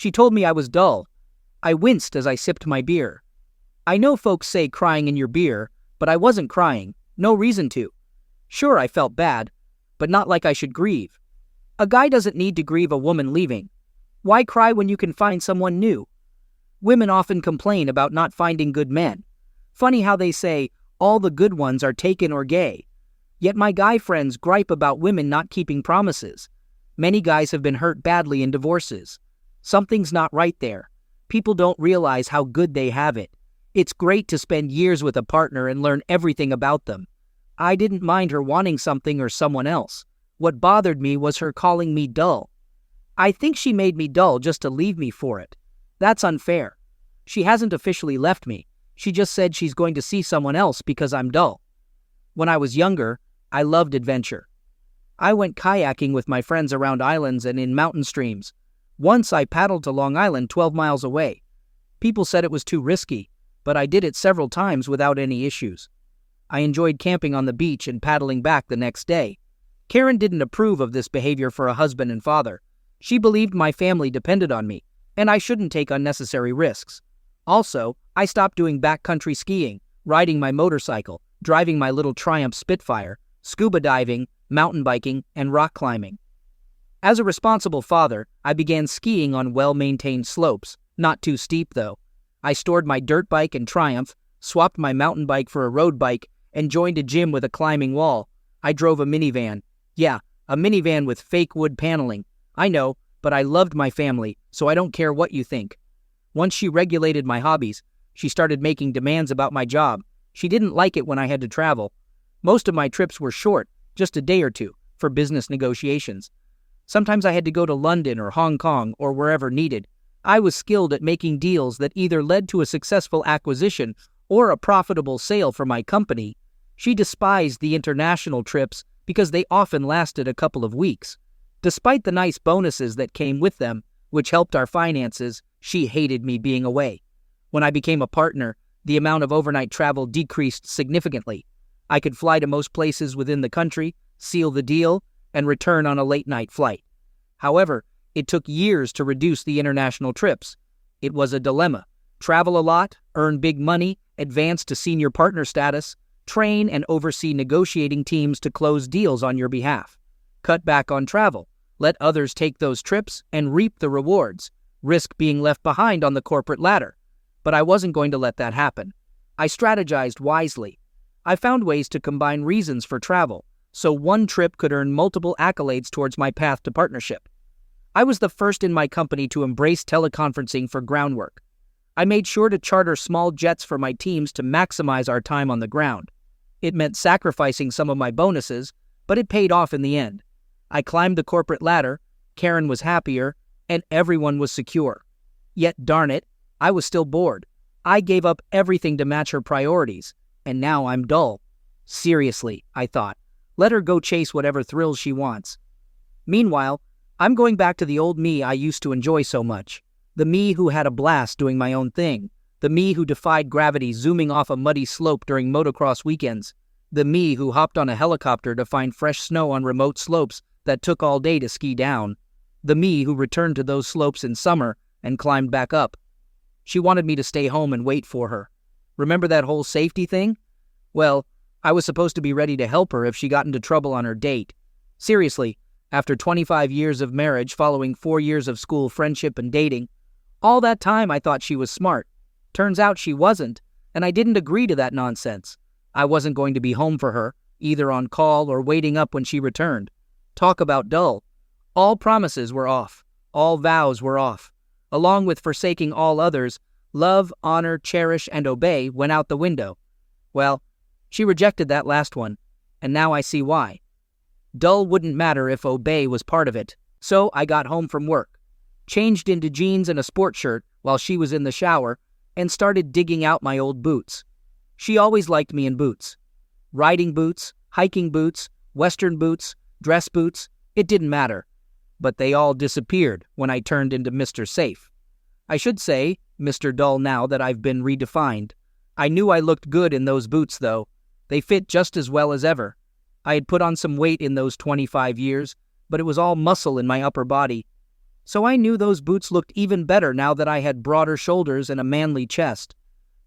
She told me I was dull. I winced as I sipped my beer. I know folks say crying in your beer, but I wasn't crying, no reason to. Sure, I felt bad, but not like I should grieve. A guy doesn't need to grieve a woman leaving. Why cry when you can find someone new? Women often complain about not finding good men. Funny how they say all the good ones are taken or gay. Yet my guy friends gripe about women not keeping promises. Many guys have been hurt badly in divorces. Something's not right there. People don't realize how good they have it. It's great to spend years with a partner and learn everything about them. I didn't mind her wanting something or someone else. What bothered me was her calling me dull. I think she made me dull just to leave me for it. That's unfair. She hasn't officially left me. She just said she's going to see someone else because I'm dull. When I was younger, I loved adventure. I went kayaking with my friends around islands and in mountain streams. Once I paddled to Long Island 12 miles away. People said it was too risky, but I did it several times without any issues. I enjoyed camping on the beach and paddling back the next day. Karen didn't approve of this behavior for a husband and father. She believed my family depended on me, and I shouldn't take unnecessary risks. Also, I stopped doing backcountry skiing, riding my motorcycle, driving my little Triumph Spitfire, scuba diving, mountain biking, and rock climbing. As a responsible father, I began skiing on well-maintained slopes, not too steep though. I stored my dirt bike and Triumph, swapped my mountain bike for a road bike, and joined a gym with a climbing wall. I drove a minivan. Yeah, a minivan with fake wood paneling. I know, but I loved my family, so I don't care what you think. Once she regulated my hobbies, she started making demands about my job. She didn't like it when I had to travel. Most of my trips were short, just a day or two, for business negotiations. Sometimes I had to go to London or Hong Kong or wherever needed. I was skilled at making deals that either led to a successful acquisition or a profitable sale for my company. She despised the international trips because they often lasted a couple of weeks. Despite the nice bonuses that came with them, which helped our finances, she hated me being away. When I became a partner, the amount of overnight travel decreased significantly. I could fly to most places within the country, seal the deal, and return on a late-night flight. However, it took years to reduce the international trips. It was a dilemma. Travel a lot, earn big money, advance to senior partner status, train and oversee negotiating teams to close deals on your behalf. Cut back on travel. Let others take those trips and reap the rewards. Risk being left behind on the corporate ladder. But I wasn't going to let that happen. I strategized wisely. I found ways to combine reasons for travel, so one trip could earn multiple accolades towards my path to partnership. I was the first in my company to embrace teleconferencing for groundwork. I made sure to charter small jets for my teams to maximize our time on the ground. It meant sacrificing some of my bonuses, but it paid off in the end. I climbed the corporate ladder, Karen was happier, and everyone was secure. Yet, darn it, I was still bored. I gave up everything to match her priorities, and now I'm dull. Seriously, I thought. Let her go chase whatever thrills she wants. Meanwhile, I'm going back to the old me I used to enjoy so much. The me who had a blast doing my own thing. The me who defied gravity zooming off a muddy slope during motocross weekends. The me who hopped on a helicopter to find fresh snow on remote slopes that took all day to ski down. The me who returned to those slopes in summer and climbed back up. She wanted me to stay home and wait for her. Remember that whole safety thing? Well, I was supposed to be ready to help her if she got into trouble on her date. Seriously, after 25 years of marriage following 4 years of school friendship and dating, all that time I thought she was smart. Turns out she wasn't, and I didn't agree to that nonsense. I wasn't going to be home for her, either on call or waiting up when she returned. Talk about dull. All promises were off. All vows were off. Along with forsaking all others, love, honor, cherish, and obey went out the window. Well, she rejected that last one, and now I see why. Dull wouldn't matter if obey was part of it, so I got home from work, changed into jeans and a sport shirt while she was in the shower, and started digging out my old boots. She always liked me in boots. Riding boots, hiking boots, western boots, dress boots, it didn't matter. But they all disappeared when I turned into Mr. Safe. I should say Mr. Dull now that I've been redefined. I knew I looked good in those boots, though. They fit just as well as ever. I had put on some weight in those 25 years, but it was all muscle in my upper body. So I knew those boots looked even better now that I had broader shoulders and a manly chest,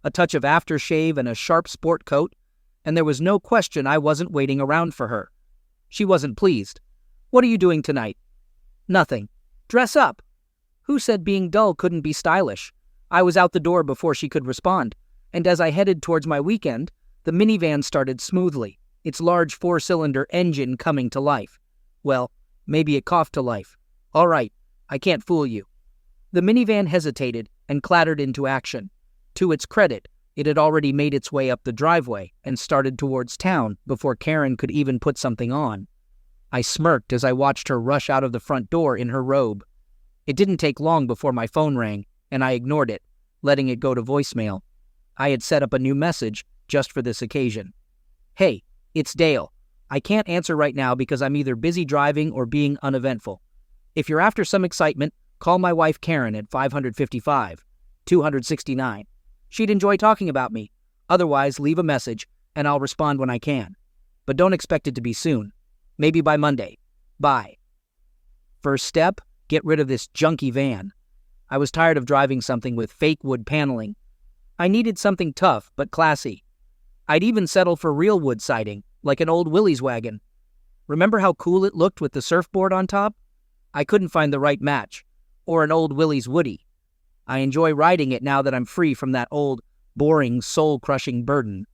a touch of aftershave and a sharp sport coat, and there was no question I wasn't waiting around for her. She wasn't pleased. "What are you doing tonight?" "Nothing." "Dress up." Who said being dull couldn't be stylish? I was out the door before she could respond, and as I headed towards my weekend, the minivan started smoothly, its large four-cylinder engine coming to life. Well, maybe it coughed to life. All right, I can't fool you. The minivan hesitated and clattered into action. To its credit, it had already made its way up the driveway and started towards town before Karen could even put something on. I smirked as I watched her rush out of the front door in her robe. It didn't take long before my phone rang, and I ignored it, letting it go to voicemail. I had set up a new message just for this occasion. "Hey, it's Dale. I can't answer right now because I'm either busy driving or being uneventful. If you're after some excitement, call my wife Karen at 555, 269. She'd enjoy talking about me. Otherwise, leave a message, and I'll respond when I can. But don't expect it to be soon. Maybe by Monday. Bye." First step, get rid of this junky van. I was tired of driving something with fake wood paneling. I needed something tough but classy. I'd even settle for real wood siding, like an old Willys wagon. Remember how cool it looked with the surfboard on top? I couldn't find the right match, or an old Willys Woody. I enjoy riding it now that I'm free from that old, boring, soul-crushing burden.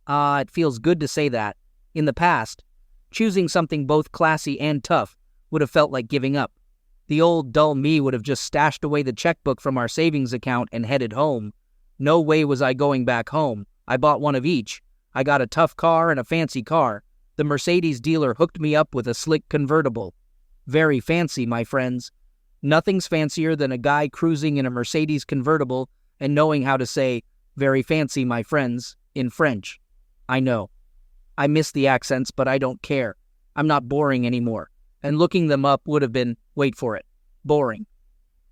It feels good to say that. In the past, choosing something both classy and tough would have felt like giving up. The old, dull me would have just stashed away the checkbook from our savings account and headed home. No way was I going back home. I bought one of each. I got a tough car and a fancy car. The Mercedes dealer hooked me up with a slick convertible. Very fancy, my friends. Nothing's fancier than a guy cruising in a Mercedes convertible and knowing how to say, "Very fancy, my friends," in French. I know. I miss the accents, but I don't care. I'm not boring anymore. And looking them up would have been, wait for it, boring.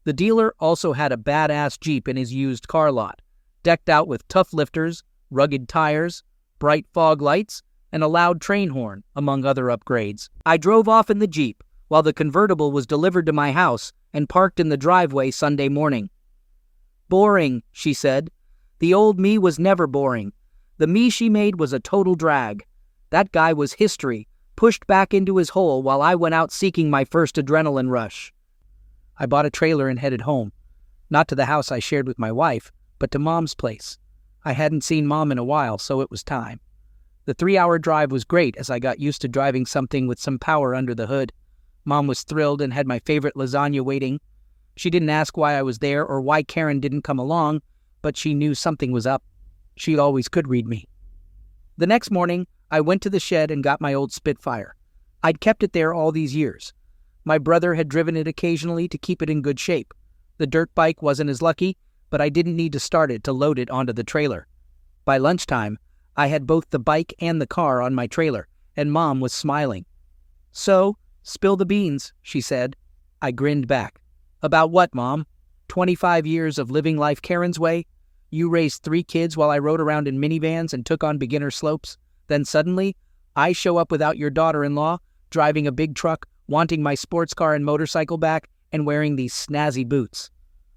The dealer also had a badass Jeep in his used car lot, decked out with tough lifters, rugged tires, bright fog lights, and a loud train horn, among other upgrades. I drove off in the Jeep, while the convertible was delivered to my house and parked in the driveway Sunday morning. "Boring," she said. The old me was never boring. The me she made was a total drag. That guy was history, pushed back into his hole while I went out seeking my first adrenaline rush. I bought a trailer and headed home. Not to the house I shared with my wife, but to Mom's place. I hadn't seen Mom in a while, so it was time. The 3-hour drive was great as I got used to driving something with some power under the hood. Mom was thrilled and had my favorite lasagna waiting. She didn't ask why I was there or why Karen didn't come along, but she knew something was up. She always could read me. The next morning, I went to the shed and got my old Spitfire. I'd kept it there all these years. My brother had driven it occasionally to keep it in good shape. The dirt bike wasn't as lucky, but I didn't need to start it to load it onto the trailer. By lunchtime, I had both the bike and the car on my trailer, and Mom was smiling. "So, spill the beans," she said. I grinned back. "About what, Mom? 25 years of living life Karen's way? You raised 3 kids while I rode around in minivans and took on beginner slopes? Then suddenly, I show up without your daughter-in-law, driving a big truck, wanting my sports car and motorcycle back, and wearing these snazzy boots."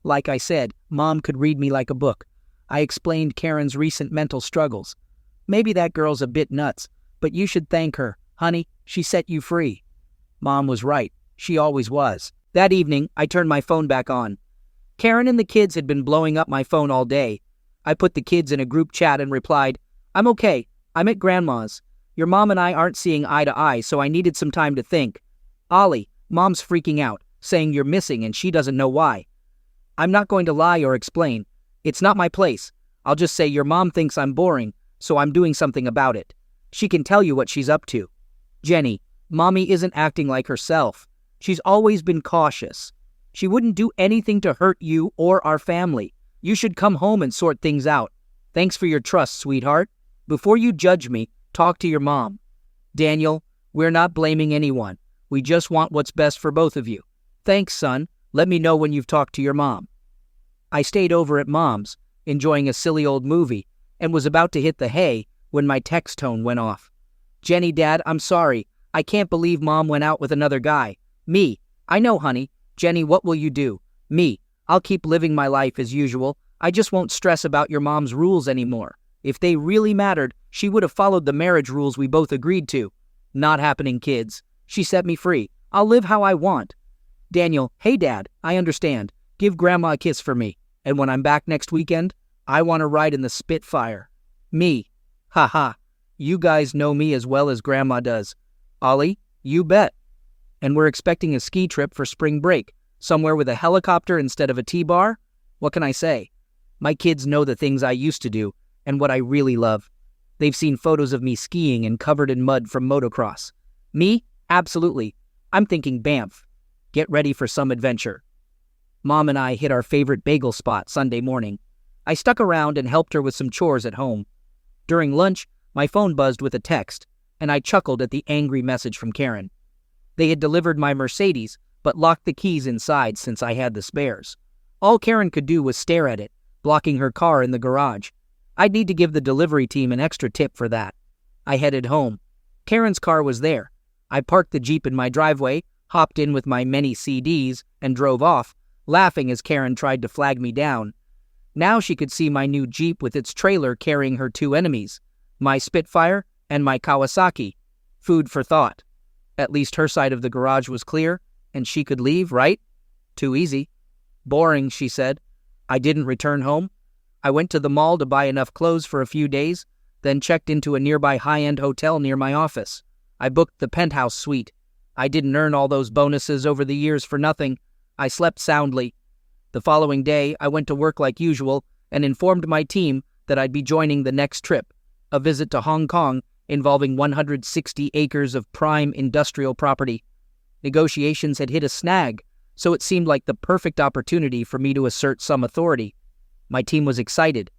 Like I said, Mom could read me like a book. I explained Karen's recent mental struggles. "Maybe that girl's a bit nuts, but you should thank her. Honey, she set you free." Mom was right. She always was. That evening, I turned my phone back on. Karen and the kids had been blowing up my phone all day. I put the kids in a group chat and replied, "I'm okay. I'm at Grandma's. Your mom and I aren't seeing eye to eye, so I needed some time to think. Ollie, Mom's freaking out, saying you're missing and she doesn't know why. I'm not going to lie or explain. It's not my place. I'll just say your mom thinks I'm boring, so I'm doing something about it. She can tell you what she's up to. Jenny, Mommy isn't acting like herself. She's always been cautious. She wouldn't do anything to hurt you or our family. You should come home and sort things out. Thanks for your trust, sweetheart. Before you judge me, talk to your mom. Daniel, we're not blaming anyone. We just want what's best for both of you. Thanks, son. Let me know when you've talked to your mom." I stayed over at Mom's, enjoying a silly old movie, and was about to hit the hay when my text tone went off. "Jenny, Dad, I'm sorry. I can't believe Mom went out with another guy. Me. I know, honey. Jenny, what will you do? Me. I'll keep living my life as usual. I just won't stress about your mom's rules anymore. If they really mattered, she would have followed the marriage rules we both agreed to. Not happening, kids. She set me free. I'll live how I want. Daniel, hey Dad, I understand. Give Grandma a kiss for me. And when I'm back next weekend, I want to ride in the Spitfire. Me. Haha. You guys know me as well as Grandma does. Ollie, you bet. And we're expecting a ski trip for spring break, somewhere with a helicopter instead of a T-bar? What can I say? My kids know the things I used to do and what I really love. They've seen photos of me skiing and covered in mud from motocross. Me? Absolutely. I'm thinking Banff. Get ready for some adventure. Mom and I hit our favorite bagel spot Sunday morning. I stuck around and helped her with some chores at home. During lunch, my phone buzzed with a text, and I chuckled at the angry message from Karen. They had delivered my Mercedes, but locked the keys inside since I had the spares. All Karen could do was stare at it, blocking her car in the garage. I'd need to give the delivery team an extra tip for that. I headed home. Karen's car was there. I parked the Jeep in my driveway, hopped in with my many CDs, and drove off, laughing as Karen tried to flag me down. Now she could see my new Jeep with its trailer carrying her two enemies, my Spitfire and my Kawasaki. Food for thought. At least her side of the garage was clear, and she could leave, right? Too easy. Boring, she said. I didn't return home. I went to the mall to buy enough clothes for a few days, then checked into a nearby high-end hotel near my office. I booked the penthouse suite. I didn't earn all those bonuses over the years for nothing. I slept soundly. The following day, I went to work like usual and informed my team that I'd be joining the next trip, a visit to Hong Kong involving 160 acres of prime industrial property. Negotiations had hit a snag, so it seemed like the perfect opportunity for me to assert some authority. My team was excited.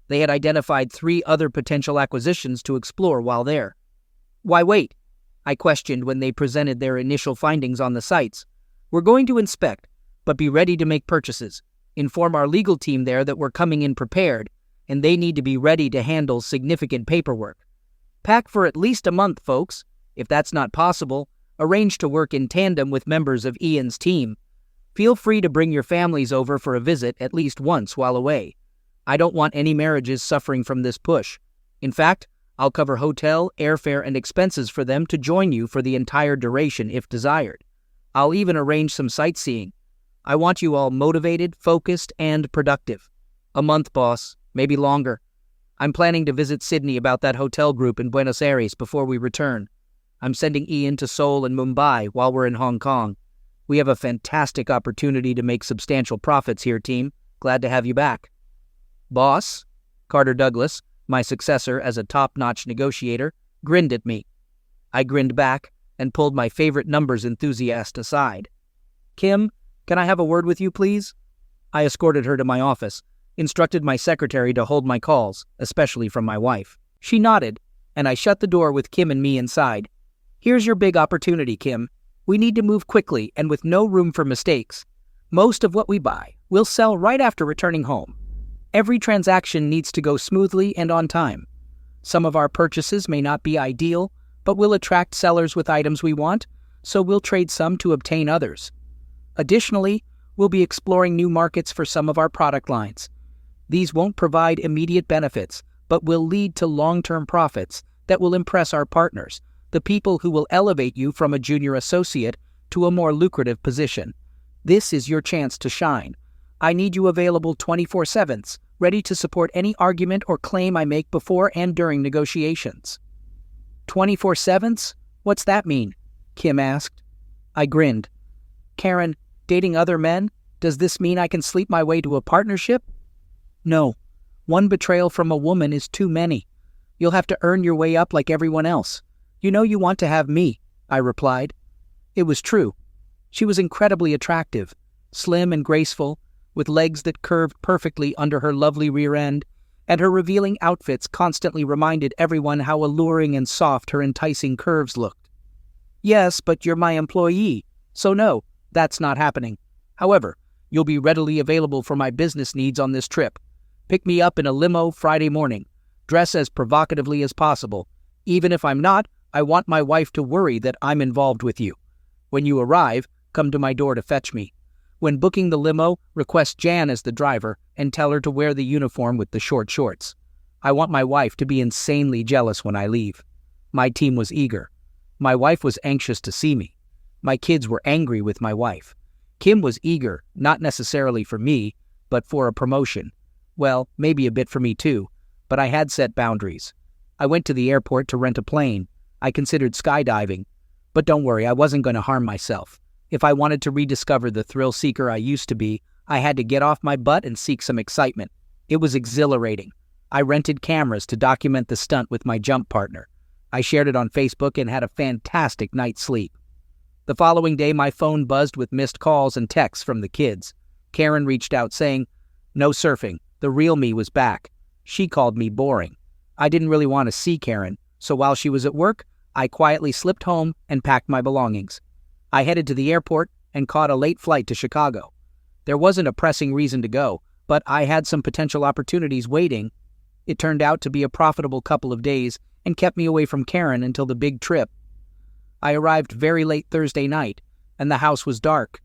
They had identified 3 other potential acquisitions to explore while there. Why wait? I questioned when they presented their initial findings on the sites. We're going to inspect, but be ready to make purchases. Inform our legal team there that we're coming in prepared, and they need to be ready to handle significant paperwork. Pack for at least a month, folks. If that's not possible, arrange to work in tandem with members of Ian's team. Feel free to bring your families over for a visit at least once while away. I don't want any marriages suffering from this push. In fact, I'll cover hotel, airfare, and expenses for them to join you for the entire duration if desired. I'll even arrange some sightseeing. I want you all motivated, focused, and productive. A month, boss, maybe longer. I'm planning to visit Sydney about that hotel group in Buenos Aires before we return. I'm sending Ian to Seoul and Mumbai while we're in Hong Kong. We have a fantastic opportunity to make substantial profits here, team. Glad to have you back. Boss, Carter Douglas, my successor as a top-notch negotiator, grinned at me. I grinned back and pulled my favorite numbers enthusiast aside. Kim, can I have a word with you, please? I escorted her to my office, instructed my secretary to hold my calls, especially from my wife. She nodded, and I shut the door with Kim and me inside. Here's your big opportunity, Kim. We need to move quickly and with no room for mistakes. Most of what we buy, we'll sell right after returning home. Every transaction needs to go smoothly and on time. Some of our purchases may not be ideal, but we'll attract sellers with items we want, so we'll trade some to obtain others. Additionally, we'll be exploring new markets for some of our product lines. These won't provide immediate benefits, but will lead to long-term profits that will impress our partners, the people who will elevate you from a junior associate to a more lucrative position. This is your chance to shine. I need you available 24/7, ready to support any argument or claim I make before and during negotiations. 24/7? What's that mean? Kim asked. I grinned. Karen, dating other men? Does this mean I can sleep my way to a partnership? No. One betrayal from a woman is too many. You'll have to earn your way up like everyone else. You know you want to have me, I replied. It was true. She was incredibly attractive, slim and graceful, with legs that curved perfectly under her lovely rear end, and her revealing outfits constantly reminded everyone how alluring and soft her enticing curves looked. Yes, but you're my employee, so no, that's not happening. However, you'll be readily available for my business needs on this trip. Pick me up in a limo Friday morning. Dress as provocatively as possible. Even if I'm not, I want my wife to worry that I'm involved with you. When you arrive, come to my door to fetch me. When booking the limo, request Jan as the driver and tell her to wear the uniform with the short shorts. I want my wife to be insanely jealous when I leave. My team was eager. My wife was anxious to see me. My kids were angry with my wife. Kim was eager, not necessarily for me, but for a promotion. Well, maybe a bit for me too, but I had set boundaries. I went to the airport to rent a plane. I considered skydiving. But don't worry, I wasn't going to harm myself. If I wanted to rediscover the thrill seeker I used to be, I had to get off my butt and seek some excitement. It was exhilarating. I rented cameras to document the stunt with my jump partner. I shared it on Facebook and had a fantastic night's sleep. The following day, my phone buzzed with missed calls and texts from the kids. Karen reached out saying, "No surfing. The real me was back." She called me boring. I didn't really want to see Karen, so while she was at work, I quietly slipped home and packed my belongings. I headed to the airport and caught a late flight to Chicago. There wasn't a pressing reason to go, but I had some potential opportunities waiting. It turned out to be a profitable couple of days and kept me away from Karen until the big trip. I arrived very late Thursday night, and the house was dark.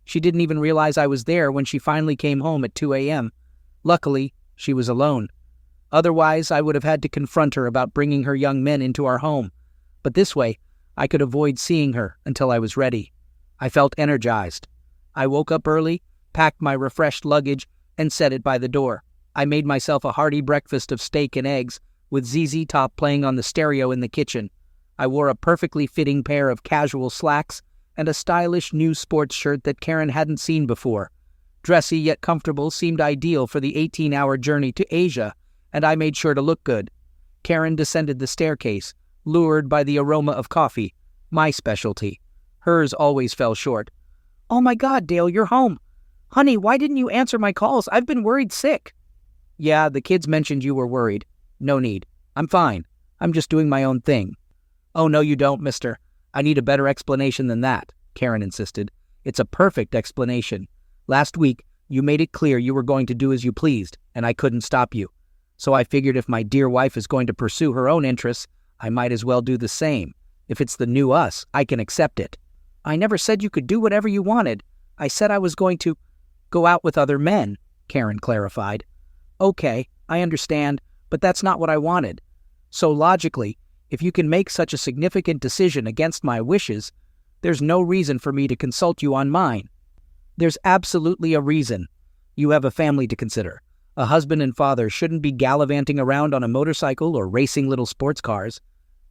She didn't even realize I was there when she finally came home at 2 a.m. Luckily, she was alone. Otherwise, I would have had to confront her about bringing her young men into our home. But this way, I could avoid seeing her until I was ready. I felt energized. I woke up early, packed my refreshed luggage, and set it by the door. I made myself a hearty breakfast of steak and eggs, with ZZ Top playing on the stereo in the kitchen. I wore a perfectly fitting pair of casual slacks and a stylish new sports shirt that Karen hadn't seen before. Dressy yet comfortable seemed ideal for the 18-hour journey to Asia, and I made sure to look good. Karen descended the staircase, lured by the aroma of coffee, my specialty. Hers always fell short. "Oh my God, Dale, you're home. Honey, why didn't you answer my calls? I've been worried sick." "Yeah, the kids mentioned you were worried. No need. I'm fine. I'm just doing my own thing." "Oh, no, you don't, mister. I need a better explanation than that," Karen insisted. "It's a perfect explanation. Last week, you made it clear you were going to do as you pleased, and I couldn't stop you. So I figured if my dear wife is going to pursue her own interests, I might as well do the same. If it's the new us, I can accept it." "I never said you could do whatever you wanted. I said I was going to go out with other men," Karen clarified. "Okay, I understand, but that's not what I wanted. So logically, if you can make such a significant decision against my wishes, there's no reason for me to consult you on mine." "There's absolutely a reason. You have a family to consider. A husband and father shouldn't be gallivanting around on a motorcycle or racing little sports cars."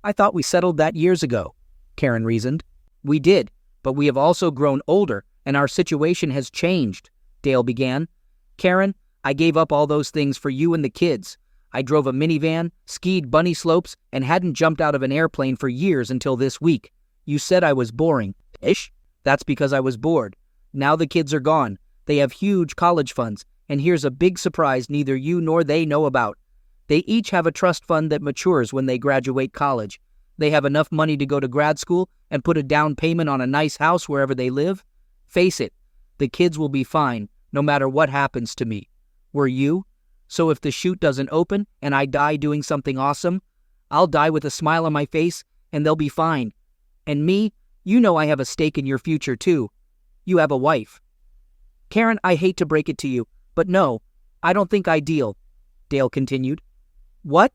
"I thought we settled that years ago," Karen reasoned. "We did, but we have also grown older, and our situation has changed," Dale began. "Karen, I gave up all those things for you and the kids. I drove a minivan, skied bunny slopes, and hadn't jumped out of an airplane for years until this week. You said I was boring. Ish? That's because I was bored. Now the kids are gone. They have huge college funds, and here's a big surprise neither you nor they know about. They each have a trust fund that matures when they graduate college. They have enough money to go to grad school and put a down payment on a nice house wherever they live. Face it, the kids will be fine, no matter what happens to me. Were you? So if the chute doesn't open and I die doing something awesome, I'll die with a smile on my face and they'll be fine. And me, you know I have a stake in your future too. You have a wife." "Karen, I hate to break it to you, but no, I don't think I deal," Dale continued. "What?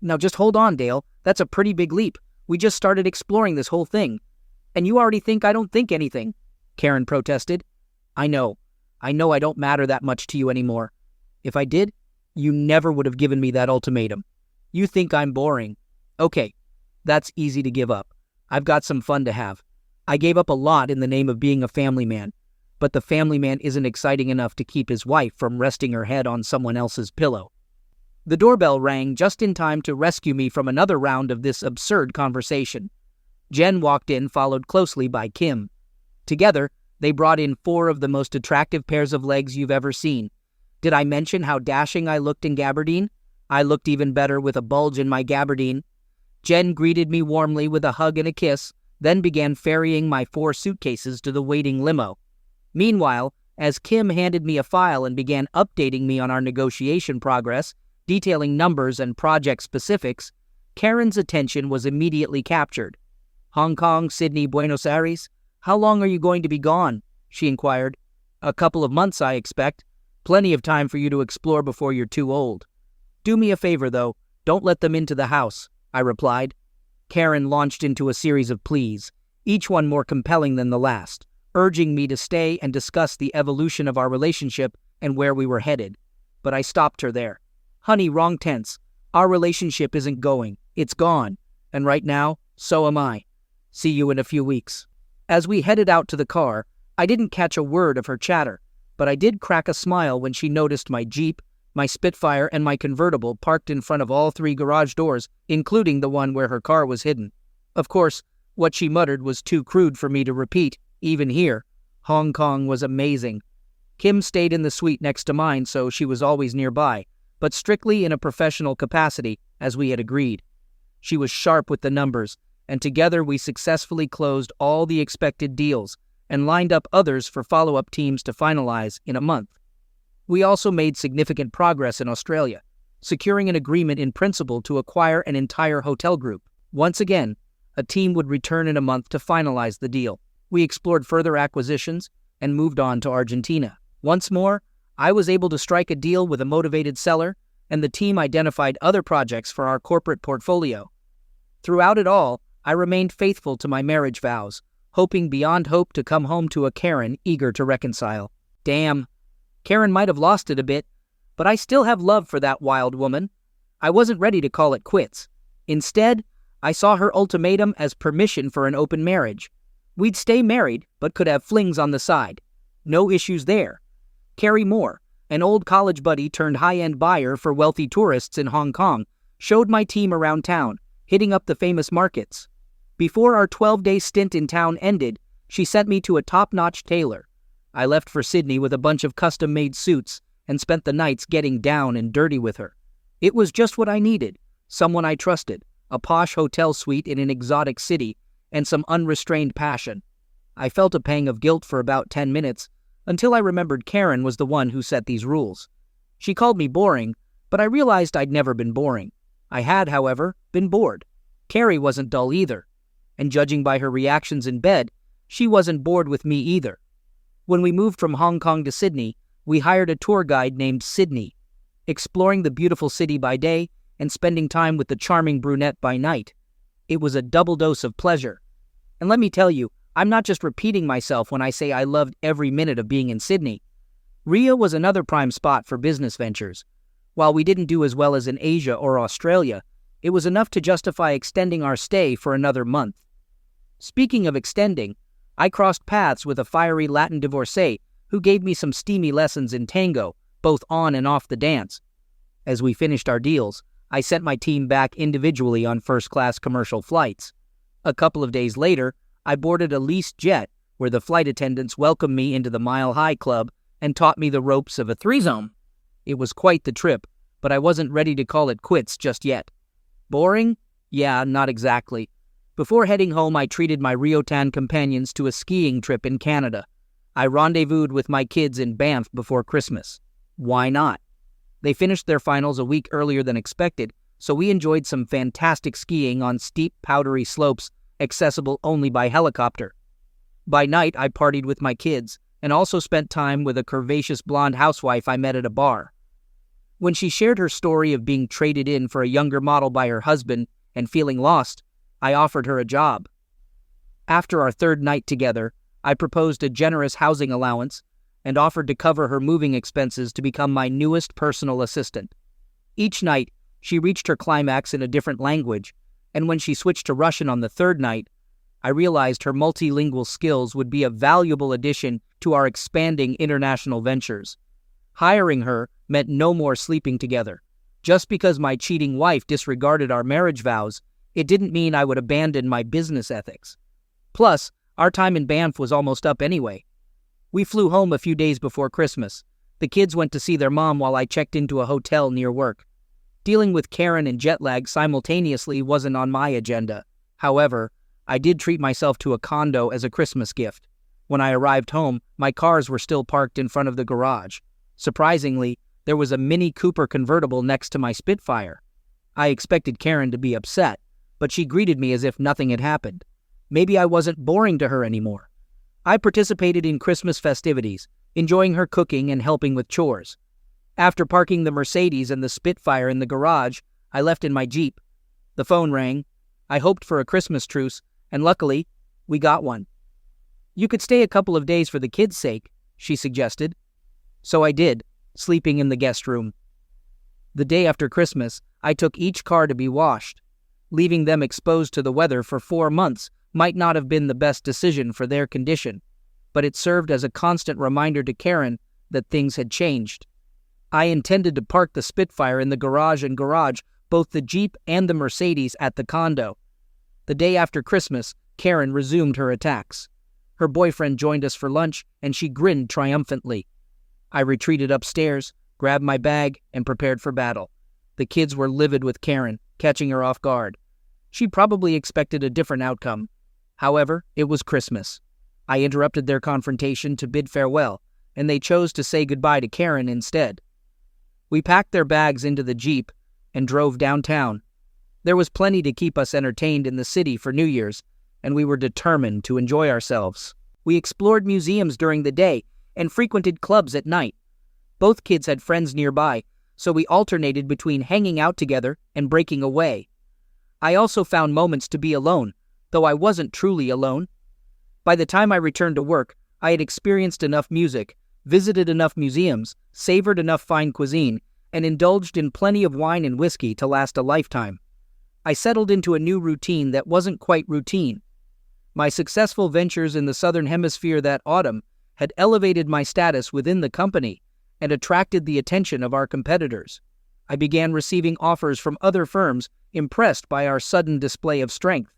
Now just hold on, Dale. That's a pretty big leap. We just started exploring this whole thing. And you already think I don't think anything," Karen protested. I know I don't matter that much to you anymore. If I did, you never would have given me that ultimatum. You think I'm boring. Okay, that's easy to give up. I've got some fun to have. I gave up a lot in the name of being a family man, but the family man isn't exciting enough to keep his wife from resting her head on someone else's pillow. The doorbell rang just in time to rescue me from another round of this absurd conversation. Jen walked in, followed closely by Kim. Together, they brought in 4 of the most attractive pairs of legs you've ever seen. Did I mention how dashing I looked in gabardine? I looked even better with a bulge in my gabardine. Jen greeted me warmly with a hug and a kiss, then began ferrying my 4 suitcases to the waiting limo. Meanwhile, as Kim handed me a file and began updating me on our negotiation progress, detailing numbers and project specifics, Karen's attention was immediately captured. "Hong Kong, Sydney, Buenos Aires? How long are you going to be gone?" she inquired. A couple of months, I expect. Plenty of time for you to explore before you're too old. Do me a favor, though. Don't let them into the house, I replied. Karen launched into a series of pleas, each one more compelling than the last, urging me to stay and discuss the evolution of our relationship and where we were headed. But I stopped her there. Honey, wrong tense. Our relationship isn't going. It's gone. And right now, so am I. See you in a few weeks. As we headed out to the car, I didn't catch a word of her chatter, but I did crack a smile when she noticed my Jeep, my Spitfire, and my convertible parked in front of all 3 garage doors, including the one where her car was hidden. Of course, what she muttered was too crude for me to repeat, even here. Hong Kong was amazing. Kim stayed in the suite next to mine, so she was always nearby, but strictly in a professional capacity, as we had agreed. She was sharp with the numbers, and together we successfully closed all the expected deals and lined up others for follow-up teams to finalize in a month. We also made significant progress in Australia, securing an agreement in principle to acquire an entire hotel group. Once again, a team would return in a month to finalize the deal. We explored further acquisitions and moved on to Argentina. Once more, I was able to strike a deal with a motivated seller, and the team identified other projects for our corporate portfolio. Throughout it all, I remained faithful to my marriage vows, hoping beyond hope to come home to a Karen eager to reconcile. Damn, Karen might have lost it a bit, but I still have love for that wild woman. I wasn't ready to call it quits. Instead, I saw her ultimatum as permission for an open marriage. We'd stay married, but could have flings on the side. No issues there. Carrie Moore, an old college buddy turned high-end buyer for wealthy tourists in Hong Kong, showed my team around town, hitting up the famous markets. Before our 12-day stint in town ended, she sent me to a top-notch tailor. I left for Sydney with a bunch of custom-made suits and spent the nights getting down and dirty with her. It was just what I needed, someone I trusted, a posh hotel suite in an exotic city, and some unrestrained passion. I felt a pang of guilt for about 10 minutes, until I remembered Karen was the one who set these rules. She called me boring, but I realized I'd never been boring. I had, however, been bored. Carrie wasn't dull either, and judging by her reactions in bed, she wasn't bored with me either. When we moved from Hong Kong to Sydney, we hired a tour guide named Sydney, exploring the beautiful city by day and spending time with the charming brunette by night. It was a double dose of pleasure. And let me tell you, I'm not just repeating myself when I say I loved every minute of being in Sydney. Rio was another prime spot for business ventures. While we didn't do as well as in Asia or Australia, it was enough to justify extending our stay for another month. Speaking of extending, I crossed paths with a fiery Latin divorcee who gave me some steamy lessons in tango, both on and off the dance. As we finished our deals, I sent my team back individually on first-class commercial flights. A couple of days later, I boarded a leased jet where the flight attendants welcomed me into the Mile High Club and taught me the ropes of a threesome. It was quite the trip, but I wasn't ready to call it quits just yet. Boring? Yeah, not exactly. Before heading home, I treated my Riotan companions to a skiing trip in Canada. I rendezvoused with my kids in Banff before Christmas. Why not? They finished their finals a week earlier than expected, so we enjoyed some fantastic skiing on steep, powdery slopes accessible only by helicopter. By night, I partied with my kids and also spent time with a curvaceous blonde housewife I met at a bar. When she shared her story of being traded in for a younger model by her husband and feeling lost, I offered her a job. After our third night together, I proposed a generous housing allowance and offered to cover her moving expenses to become my newest personal assistant. Each night, she reached her climax in a different language, and when she switched to Russian on the third night, I realized her multilingual skills would be a valuable addition to our expanding international ventures. Hiring her meant no more sleeping together. Just because my cheating wife disregarded our marriage vows, it didn't mean I would abandon my business ethics. Plus, our time in Banff was almost up anyway. We flew home a few days before Christmas. The kids went to see their mom while I checked into a hotel near work. Dealing with Karen and jet lag simultaneously wasn't on my agenda. However, I did treat myself to a condo as a Christmas gift. When I arrived home, my cars were still parked in front of the garage. Surprisingly, there was a Mini Cooper convertible next to my Spitfire. I expected Karen to be upset, but she greeted me as if nothing had happened. Maybe I wasn't boring to her anymore. I participated in Christmas festivities, enjoying her cooking and helping with chores. After parking the Mercedes and the Spitfire in the garage, I left in my Jeep. The phone rang. I hoped for a Christmas truce, and luckily, we got one. "You could stay a couple of days for the kids' sake," she suggested. So I did, sleeping in the guest room. The day after Christmas, I took each car to be washed. Leaving them exposed to the weather for 4 months might not have been the best decision for their condition, but it served as a constant reminder to Karen that things had changed. I intended to park the Spitfire in the garage and garage both the Jeep and the Mercedes at the condo. The day after Christmas, Karen resumed her attacks. Her boyfriend joined us for lunch, and she grinned triumphantly. I retreated upstairs, grabbed my bag, and prepared for battle. The kids were livid with Karen, catching her off guard. She probably expected a different outcome. However, it was Christmas. I interrupted their confrontation to bid farewell, and they chose to say goodbye to Karen instead. We packed their bags into the Jeep and drove downtown. There was plenty to keep us entertained in the city for New Year's, and we were determined to enjoy ourselves. We explored museums during the day and frequented clubs at night. Both kids had friends nearby, so we alternated between hanging out together and breaking away. I also found moments to be alone, though I wasn't truly alone. By the time I returned to work, I had experienced enough music, visited enough museums, savored enough fine cuisine, and indulged in plenty of wine and whiskey to last a lifetime. I settled into a new routine that wasn't quite routine. My successful ventures in the Southern Hemisphere that autumn had elevated my status within the company and attracted the attention of our competitors. I began receiving offers from other firms impressed by our sudden display of strength.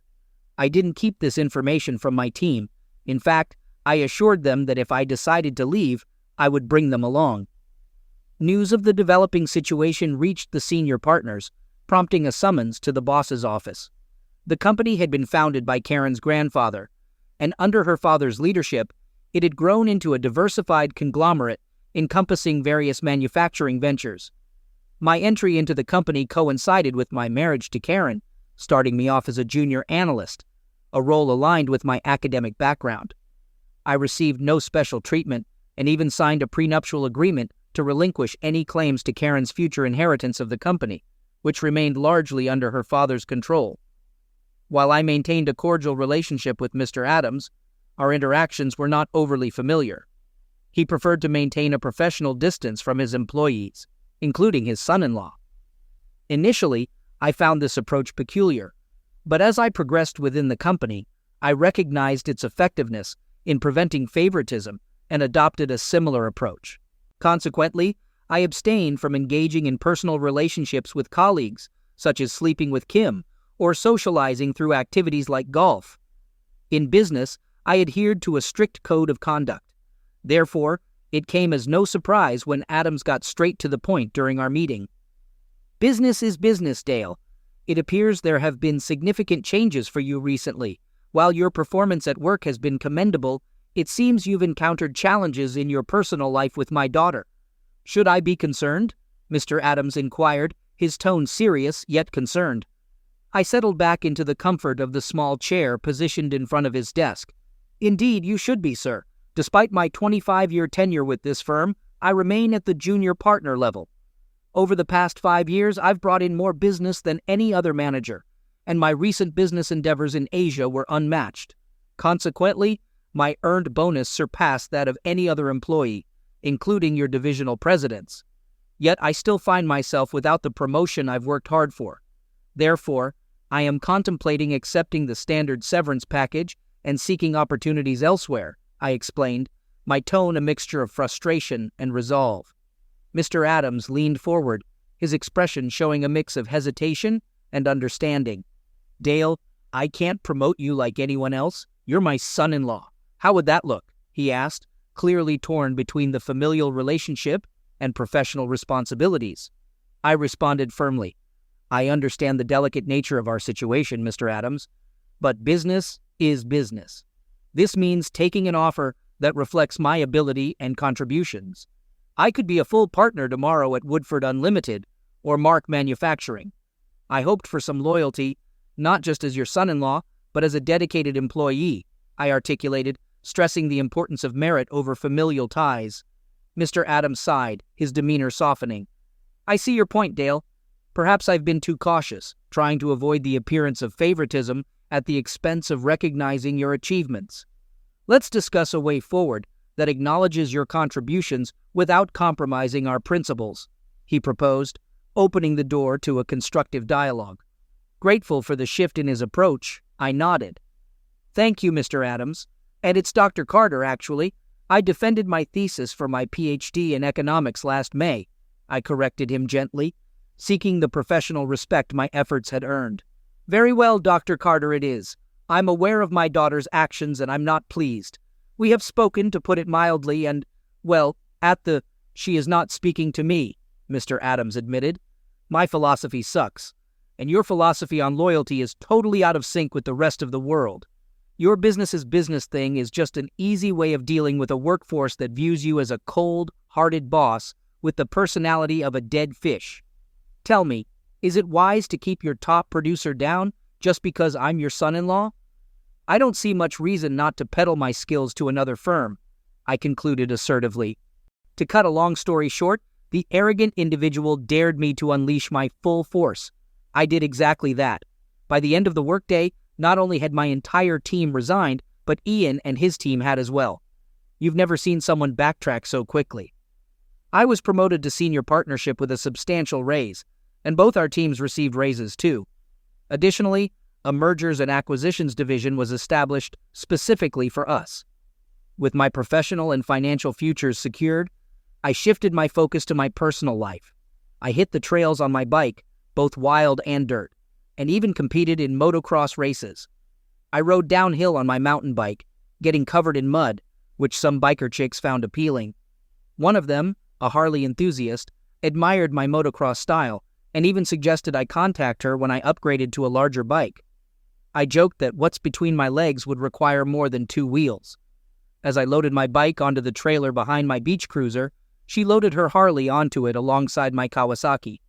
I didn't keep this information from my team. In fact, I assured them that if I decided to leave, I would bring them along. News of the developing situation reached the senior partners, prompting a summons to the boss's office. The company had been founded by Karen's grandfather, and under her father's leadership, it had grown into a diversified conglomerate encompassing various manufacturing ventures. My entry into the company coincided with my marriage to Karen, starting me off as a junior analyst, a role aligned with my academic background. I received no special treatment and even signed a prenuptial agreement to relinquish any claims to Karen's future inheritance of the company, which remained largely under her father's control. While I maintained a cordial relationship with Mr. Adams, our interactions were not overly familiar. He preferred to maintain a professional distance from his employees, including his son-in-law. Initially, I found this approach peculiar, but as I progressed within the company, I recognized its effectiveness in preventing favoritism and adopted a similar approach. Consequently, I abstained from engaging in personal relationships with colleagues, such as sleeping with Kim or socializing through activities like golf. In business, I adhered to a strict code of conduct. Therefore, it came as no surprise when Adams got straight to the point during our meeting. "Business is business, Dale. It appears there have been significant changes for you recently. While your performance at work has been commendable, it seems you've encountered challenges in your personal life with my daughter. Should I be concerned?" Mr. Adams inquired, his tone serious yet concerned. I settled back into the comfort of the small chair positioned in front of his desk. "Indeed, you should be, sir. Despite my 25-year tenure with this firm, I remain at the junior partner level. Over the past 5 years, I've brought in more business than any other manager, and my recent business endeavors in Asia were unmatched. Consequently, my earned bonus surpassed that of any other employee, including your divisional presidents. Yet I still find myself without the promotion I've worked hard for. Therefore, I am contemplating accepting the standard severance package and seeking opportunities elsewhere," I explained, my tone a mixture of frustration and resolve. Mr. Adams leaned forward, his expression showing a mix of hesitation and understanding. "Dale, I can't promote you like anyone else. You're my son-in-law. How would that look?" he asked, clearly torn between the familial relationship and professional responsibilities. I responded firmly, "I understand the delicate nature of our situation, Mr. Adams, but business is business. This means taking an offer that reflects my ability and contributions. I could be a full partner tomorrow at Woodford Unlimited or Mark Manufacturing. I hoped for some loyalty, not just as your son-in-law, but as a dedicated employee," I articulated, stressing the importance of merit over familial ties. Mr. Adams sighed, his demeanor softening. I see your point, Dale. Perhaps I've been too cautious, trying to avoid the appearance of favoritism at the expense of recognizing your achievements. Let's discuss a way forward that acknowledges your contributions without compromising our principles, he proposed, opening the door to a constructive dialogue. Grateful for the shift in his approach, I nodded. Thank you, Mr. Adams. And it's Dr. Carter, actually. I defended my thesis for my PhD in economics last May, I corrected him gently, seeking the professional respect my efforts had earned. Very well, Dr. Carter, it is. I'm aware of my daughter's actions and I'm not pleased. We have spoken, to put it mildly, and, well, she is not speaking to me, Mr. Adams admitted. My philosophy sucks, and your philosophy on loyalty is totally out of sync with the rest of the world. Your business's business thing is just an easy way of dealing with a workforce that views you as a cold-hearted boss with the personality of a dead fish. Tell me, is it wise to keep your top producer down just because I'm your son-in-law? I don't see much reason not to peddle my skills to another firm, I concluded assertively. To cut a long story short, the arrogant individual dared me to unleash my full force. I did exactly that. By the end of the workday, not only had my entire team resigned, but Ian and his team had as well. You've never seen someone backtrack so quickly. I was promoted to senior partnership with a substantial raise, and both our teams received raises too. Additionally, a mergers and acquisitions division was established specifically for us. With my professional and financial futures secured, I shifted my focus to my personal life. I hit the trails on my bike, both wild and dirt, and even competed in motocross races. I rode downhill on my mountain bike, getting covered in mud, which some biker chicks found appealing. One of them, a Harley enthusiast, admired my motocross style and even suggested I contact her when I upgraded to a larger bike. I joked that what's between my legs would require more than 2 wheels. As I loaded my bike onto the trailer behind my beach cruiser, she loaded her Harley onto it alongside my Kawasaki.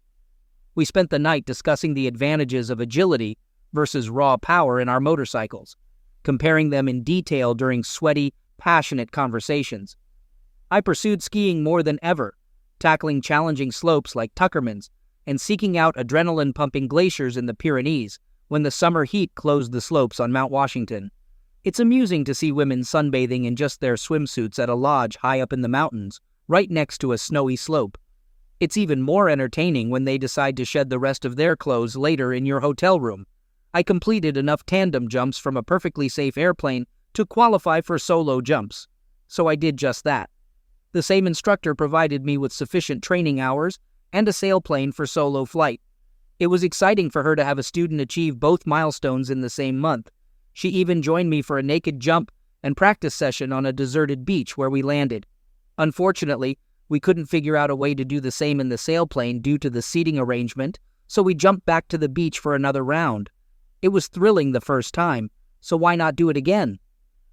We spent the night discussing the advantages of agility versus raw power in our motorcycles, comparing them in detail during sweaty, passionate conversations. I pursued skiing more than ever, tackling challenging slopes like Tuckerman's and seeking out adrenaline-pumping glaciers in the Pyrenees when the summer heat closed the slopes on Mount Washington. It's amusing to see women sunbathing in just their swimsuits at a lodge high up in the mountains, right next to a snowy slope. It's even more entertaining when they decide to shed the rest of their clothes later in your hotel room. I completed enough tandem jumps from a perfectly safe airplane to qualify for solo jumps, so I did just that. The same instructor provided me with sufficient training hours and a sailplane for solo flight. It was exciting for her to have a student achieve both milestones in the same month. She even joined me for a naked jump and practice session on a deserted beach where we landed. Unfortunately, we couldn't figure out a way to do the same in the sailplane due to the seating arrangement, so we jumped back to the beach for another round. It was thrilling the first time, so why not do it again?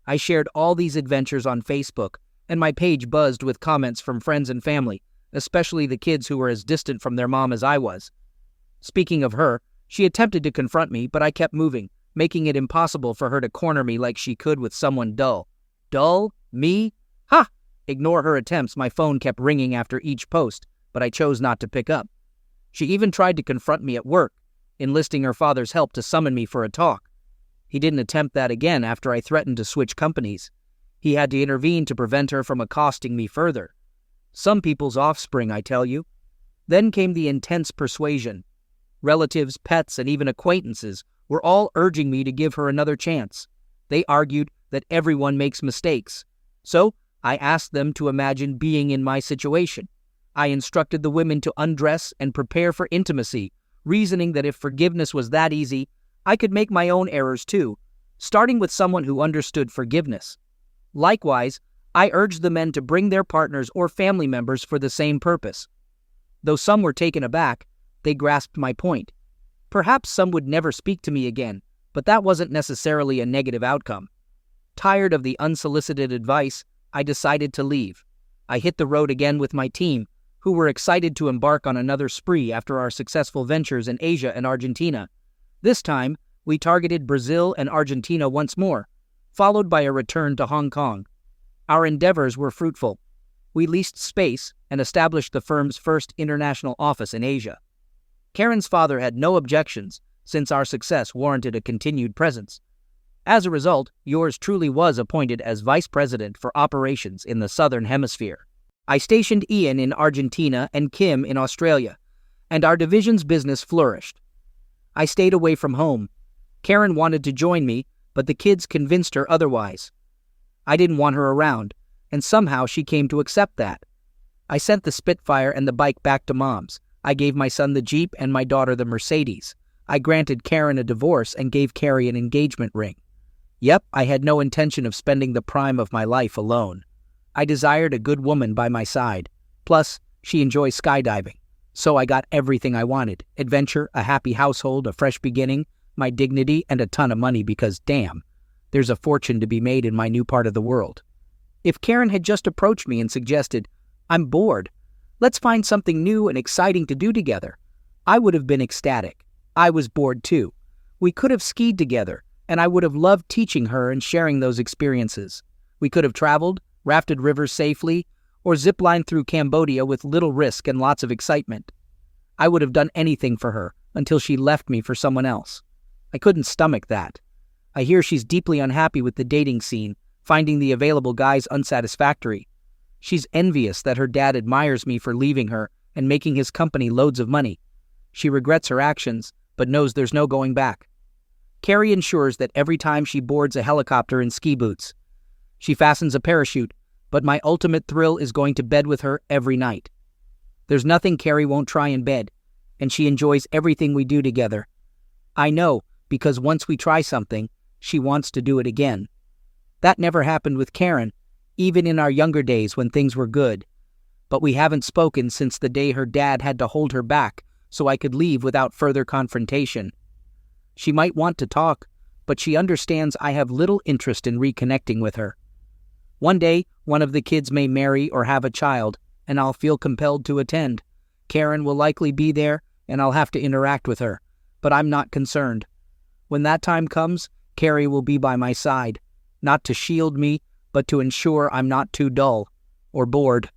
I shared all these adventures on Facebook, and my page buzzed with comments from friends and family, especially the kids who were as distant from their mom as I was. Speaking of her, she attempted to confront me, but I kept moving, making it impossible for her to corner me like she could with someone dull. Dull? Me? Ha! Ignore her attempts, my phone kept ringing after each post, but I chose not to pick up. She even tried to confront me at work, enlisting her father's help to summon me for a talk. He didn't attempt that again after I threatened to switch companies. He had to intervene to prevent her from accosting me further. Some people's offspring, I tell you. Then came the intense persuasion. Relatives, pets, and even acquaintances were all urging me to give her another chance. They argued that everyone makes mistakes. So, I asked them to imagine being in my situation. I instructed the women to undress and prepare for intimacy, reasoning that if forgiveness was that easy, I could make my own errors too, starting with someone who understood forgiveness. Likewise, I urged the men to bring their partners or family members for the same purpose. Though some were taken aback, they grasped my point. Perhaps some would never speak to me again, but that wasn't necessarily a negative outcome. Tired of the unsolicited advice, I decided to leave. I hit the road again with my team, who were excited to embark on another spree after our successful ventures in Asia and Argentina. This time, we targeted Brazil and Argentina once more, followed by a return to Hong Kong. Our endeavors were fruitful. We leased space and established the firm's first international office in Asia. Karen's father had no objections, since our success warranted a continued presence. As a result, yours truly was appointed as Vice President for Operations in the Southern Hemisphere. I stationed Ian in Argentina and Kim in Australia, and our division's business flourished. I stayed away from home. Karen wanted to join me, but the kids convinced her otherwise. I didn't want her around, and somehow she came to accept that. I sent the Spitfire and the bike back to Mom's. I gave my son the Jeep and my daughter the Mercedes. I granted Karen a divorce and gave Carrie an engagement ring. Yep, I had no intention of spending the prime of my life alone. I desired a good woman by my side. Plus, she enjoys skydiving. So I got everything I wanted: adventure, a happy household, a fresh beginning, my dignity, and a ton of money because, damn, there's a fortune to be made in my new part of the world. If Karen had just approached me and suggested, "I'm bored, let's find something new and exciting to do together," I would have been ecstatic. I was bored too. We could have skied together, and I would have loved teaching her and sharing those experiences. We could have traveled, rafted rivers safely, or ziplined through Cambodia with little risk and lots of excitement. I would have done anything for her until she left me for someone else. I couldn't stomach that. I hear she's deeply unhappy with the dating scene, finding the available guys unsatisfactory. She's envious that her dad admires me for leaving her and making his company loads of money. She regrets her actions, but knows there's no going back. Carrie ensures that every time she boards a helicopter in ski boots. She fastens a parachute, but my ultimate thrill is going to bed with her every night. There's nothing Carrie won't try in bed, and she enjoys everything we do together. I know, because once we try something, she wants to do it again. That never happened with Karen, even in our younger days when things were good. But we haven't spoken since the day her dad had to hold her back so I could leave without further confrontation. She might want to talk, but she understands I have little interest in reconnecting with her. One day, one of the kids may marry or have a child, and I'll feel compelled to attend. Karen will likely be there, and I'll have to interact with her, but I'm not concerned. When that time comes, Carrie will be by my side, not to shield me, but to ensure I'm not too dull or bored.